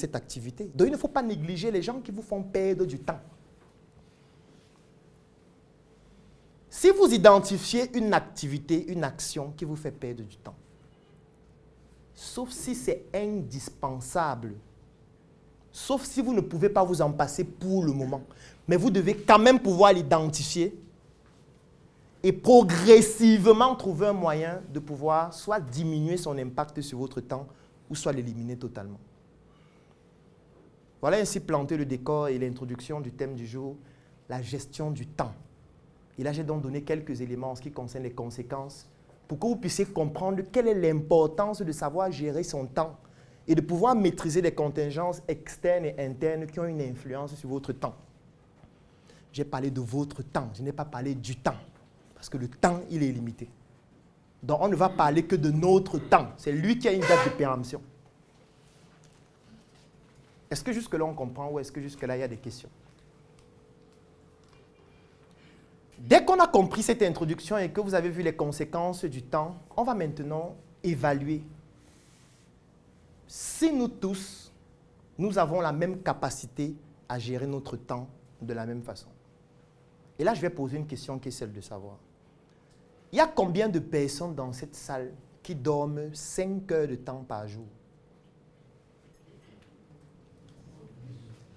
cette activité. Donc, il ne faut pas négliger les gens qui vous font perdre du temps. Si vous identifiez une activité, une action qui vous fait perdre du temps, sauf si c'est indispensable, sauf si vous ne pouvez pas vous en passer pour le moment, mais vous devez quand même pouvoir l'identifier et progressivement trouver un moyen de pouvoir soit diminuer son impact sur votre temps ou soit l'éliminer totalement. Voilà ainsi planté le décor et l'introduction du thème du jour, la gestion du temps. Et là, j'ai donc donné quelques éléments en ce qui concerne les conséquences pour que vous puissiez comprendre quelle est l'importance de savoir gérer son temps et de pouvoir maîtriser les contingences externes et internes qui ont une influence sur votre temps. J'ai parlé de votre temps, je n'ai pas parlé du temps, parce que le temps, il est limité. Donc, on ne va parler que de notre temps. C'est lui qui a une date de péremption. Est-ce que jusque-là, on comprend ou est-ce que jusque-là, il y a des questions? Dès qu'on a compris cette introduction et que vous avez vu les conséquences du temps, on va maintenant évaluer si nous tous, nous avons la même capacité à gérer notre temps de la même façon. Et là, je vais poser une question qui est celle de savoir. Il y a combien de personnes dans cette salle qui dorment 5 heures de temps par jour?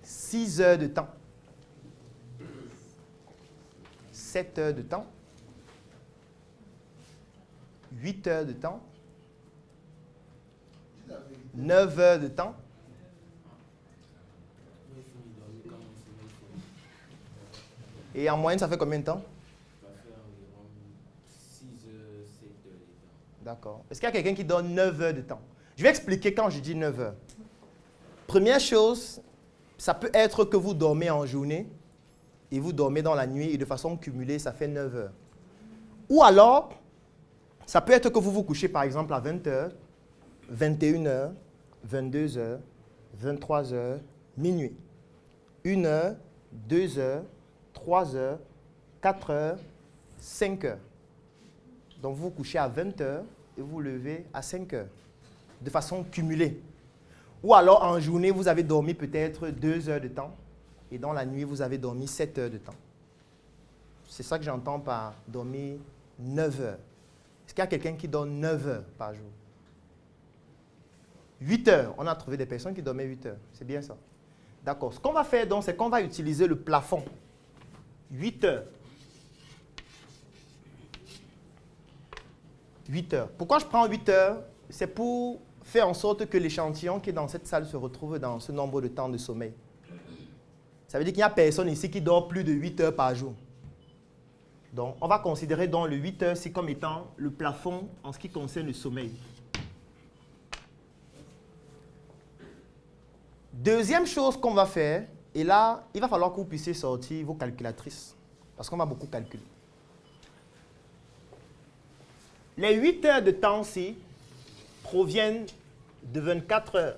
6 heures de temps? 7 heures de temps? 8 heures de temps? 9 heures de temps? Et en moyenne, ça fait combien de temps? Ça fait environ 6 heures, 7 heures de temps. D'accord. Est-ce qu'il y a quelqu'un qui donne 9 heures de temps? Je vais expliquer quand je dis 9 heures. Première chose, ça peut être que vous dormez en journée et vous dormez dans la nuit et de façon cumulée, ça fait 9 heures. Ou alors, ça peut être que vous vous couchez par exemple à 20 heures, 21 heures, 22 heures, 23 heures, minuit. 1 heure, 2 heures, 3 heures, 4 heures, 5 heures. Donc vous vous couchez à 20 heures et vous vous levez à 5 heures, de façon cumulée. Ou alors en journée, vous avez dormi peut-être 2 heures de temps et dans la nuit, vous avez dormi 7 heures de temps. C'est ça que j'entends par dormir 9 heures. Est-ce qu'il y a quelqu'un qui dort 9 heures par jour? 8 heures. On a trouvé des personnes qui dormaient 8 heures. C'est bien ça. D'accord. Ce qu'on va faire donc, c'est qu'on va utiliser le plafond. 8 heures. 8 heures. Pourquoi je prends 8 heures? C'est pour faire en sorte que l'échantillon qui est dans cette salle se retrouve dans ce nombre de temps de sommeil. Ça veut dire qu'il n'y a personne ici qui dort plus de 8 heures par jour. Donc, on va considérer donc le 8 heures comme étant le plafond en ce qui concerne le sommeil. Deuxième chose qu'on va faire, et là, il va falloir que vous puissiez sortir vos calculatrices, parce qu'on va beaucoup calculer. Les 8 heures de temps-ci proviennent de 24 heures.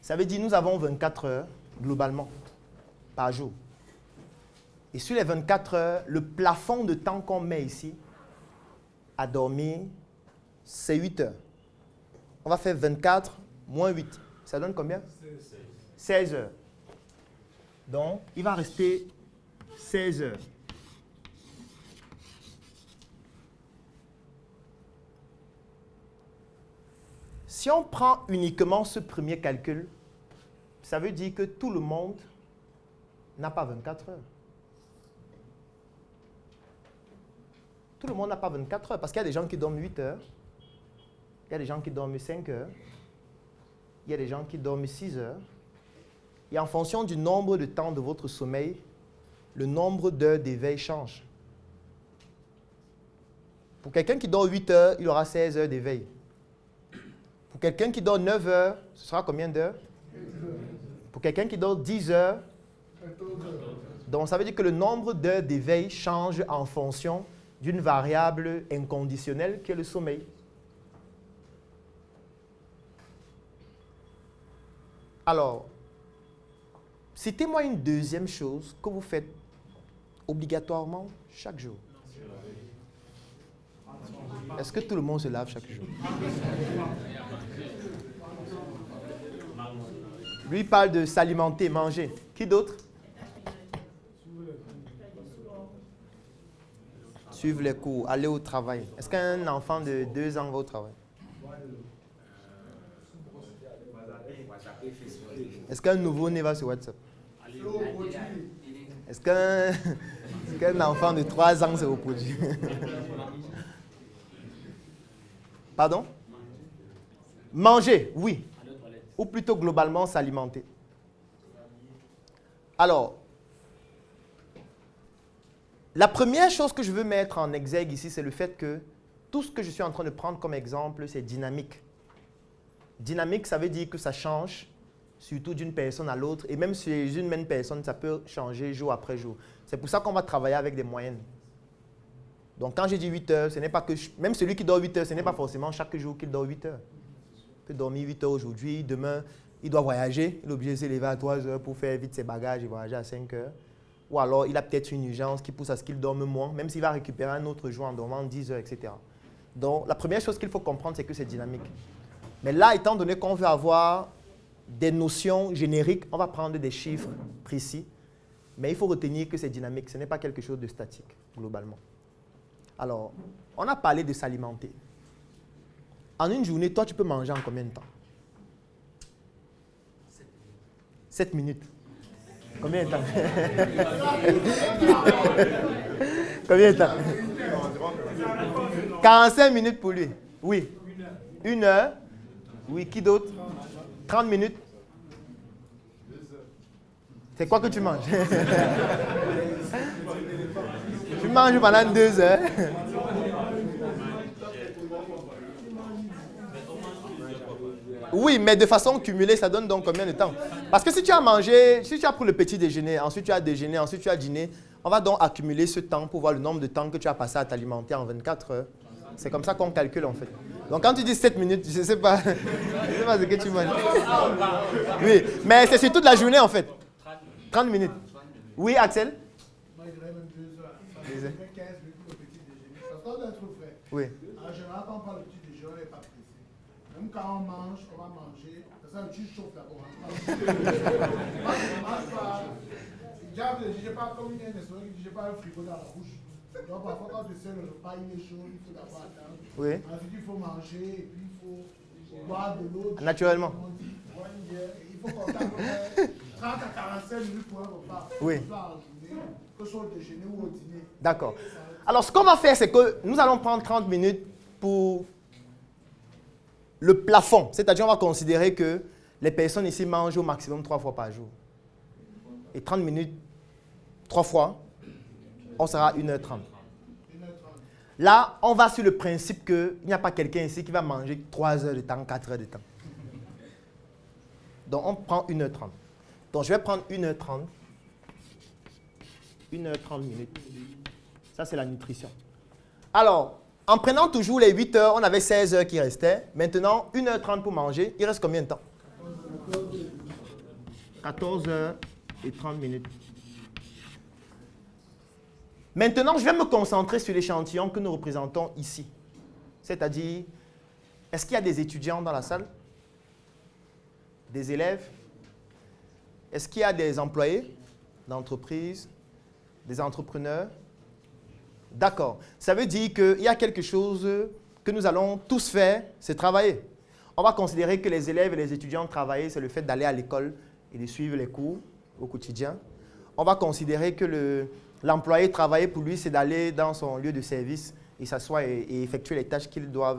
Ça veut dire que nous avons 24 heures, globalement, par jour. Et sur les 24 heures, le plafond de temps qu'on met ici, à dormir, c'est 8 heures. On va faire 24 moins 8. Ça donne combien? 16 heures. Donc, il va rester 16 heures. Si on prend uniquement ce premier calcul, ça veut dire que tout le monde n'a pas 24 heures. Tout le monde n'a pas 24 heures parce qu'il y a des gens qui dorment 8 heures, il y a des gens qui dorment 5 heures, il y a des gens qui dorment 6 heures. Et en fonction du nombre de temps de votre sommeil, le nombre d'heures d'éveil change. Pour quelqu'un qui dort 8 heures, il aura 16 heures d'éveil. Pour quelqu'un qui dort 9 heures, ce sera combien d'heures? Pour quelqu'un qui dort 10 heures, donc ça veut dire que le nombre d'heures d'éveil change en fonction d'une variable inconditionnelle qui est le sommeil. Alors, citez-moi une deuxième chose que vous faites obligatoirement chaque jour. Est-ce que tout le monde se lave chaque jour? Lui parle de s'alimenter, manger. Qui d'autre? Suivre les cours, aller au travail. Est-ce qu'un enfant de 2 ans va au travail? Est-ce qu'un nouveau-né va sur WhatsApp? Est-ce qu'un enfant de 3 ans se reproduit? Pardon? Manger, oui. Ou plutôt globalement s'alimenter. Alors, la première chose que je veux mettre en exergue ici, c'est le fait que tout ce que je suis en train de prendre comme exemple, c'est dynamique. Dynamique, ça veut dire que ça change, surtout d'une personne à l'autre. Et même chez une même personne, ça peut changer jour après jour. C'est pour ça qu'on va travailler avec des moyennes. Donc, quand j'ai dit 8 heures, ce n'est pas que... Même celui qui dort 8 heures, ce n'est pas forcément chaque jour qu'il dort 8 heures. Il peut dormir 8 heures aujourd'hui, demain, il doit voyager. Il est obligé de se lever à 3 heures pour faire vite ses bagages et voyager à 5 heures. Ou alors, il a peut-être une urgence qui pousse à ce qu'il dorme moins, même s'il va récupérer un autre jour en dormant 10 heures, etc. Donc, la première chose qu'il faut comprendre, c'est que c'est dynamique. Mais là, étant donné qu'on veut avoir des notions génériques, on va prendre des chiffres précis. Mais il faut retenir que c'est dynamique. Ce n'est pas quelque chose de statique, globalement. Alors, on a parlé de s'alimenter. En une journée, toi, tu peux manger en combien de temps? 7 minutes. Combien de temps? Combien de temps? 45 minutes pour lui. Oui. 1 heure. Oui, qui d'autre? 30 minutes. C'est quoi que tu manges? Tu manges pendant 2 heures. Oui, mais de façon cumulée, ça donne donc combien de temps? Parce que si tu as mangé, si tu as pris le petit déjeuner, ensuite tu as déjeuné, ensuite tu as dîné, on va donc accumuler ce temps pour voir le nombre de temps que tu as passé à t'alimenter en 24 heures. C'est comme ça qu'on calcule en fait. Donc quand tu dis 7 minutes, je ne sais pas, ce que tu manges. Oui, mais c'est sur toute la journée en fait. 30 minutes. Oui, Axel? Moi, je dirais même 2 heures. Ça fait 15 minutes pour le petit déjeuner. Ça doit être frais. Oui. En général, quand on parle de petit déjeuner, on n'est pas pressé. Même quand on mange, on va manger. Ça, tu chauffes d'abord. Moi, je ne mange pas. Je n'ai pas comme une restaurant qui dit je n'ai pas un frigo dans la bouche. Donc parfois, quand tu sais le repas, il est chaud, il faut d'abord attendre. Oui. Ensuite, il faut manger et puis il faut boire de l'eau. Naturellement. Il faut compter 30 à 45 minutes pour un repas. Oui. Que ce soit au déjeuner ou au dîner. D'accord. Alors, ce qu'on va faire, c'est que nous allons prendre 30 minutes pour le plafond. C'est-à-dire, on va considérer que les personnes ici mangent au maximum 3 fois par jour. Et 30 minutes, 3 fois, on sera 1h30. Là, on va sur le principe qu'il n'y a pas quelqu'un ici qui va manger 3 heures de temps, 4 heures de temps. Donc, on prend 1h30. Donc, je vais prendre 1h30. 1h30 minutes. Ça, c'est la nutrition. Alors, en prenant toujours les 8 heures, on avait 16 heures qui restaient. Maintenant, 1h30 pour manger. Il reste combien de temps? 14 heures et 30 minutes. Maintenant, je vais me concentrer sur l'échantillon que nous représentons ici. C'est-à-dire, est-ce qu'il y a des étudiants dans la salle? Des élèves? Est-ce qu'il y a des employés d'entreprise? Des entrepreneurs? D'accord. Ça veut dire qu'il y a quelque chose que nous allons tous faire, c'est travailler. On va considérer que les élèves et les étudiants travailler, c'est le fait d'aller à l'école et de suivre les cours au quotidien. On va considérer que l'employé travailler pour lui, c'est d'aller dans son lieu de service et s'asseoir et effectuer les tâches qu'il doit